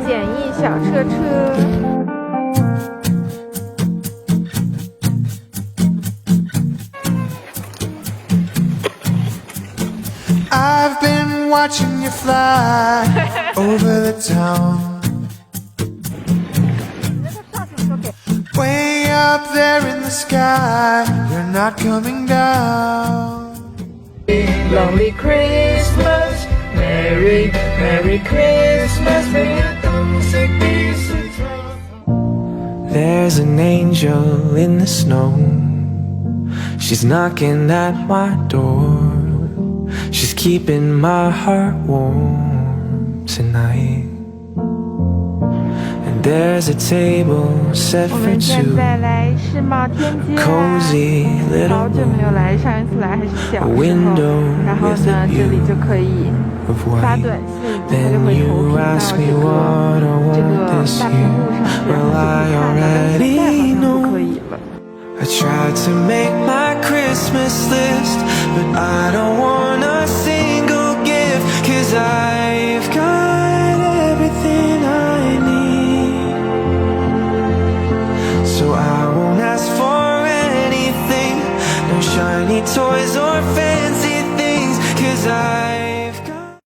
简易小车车。I've been watching you fly over the town. Way up there in the sky, you're not coming down. Lonely Christmas, Merry, Merry Christmas, may your thumbstick be so. There's an angel in the snow. She's knocking at my door. She's keeping my heart warm tonight. And there's a table set 我 for 们现 two. 在来世贸天阶啦， Cozy 好 little 久没有 room 来，上一次来还是小时 A 候。 window 然后 with 呢， a 这里 view 就可以 of 发 white. 短信，它就 Then 会投 you 屏到 ask 这 me 个 what I 这 want 个 this 大屏 year. 幕上去，然 Well, 后 I 就可以看的，但是现在好 already 像不 know. 可以了。 I tried to make my Christmas list, but I don't want a single gift, 'cause I've got everything I need. So I won't ask for anything, no shiny toys or fancy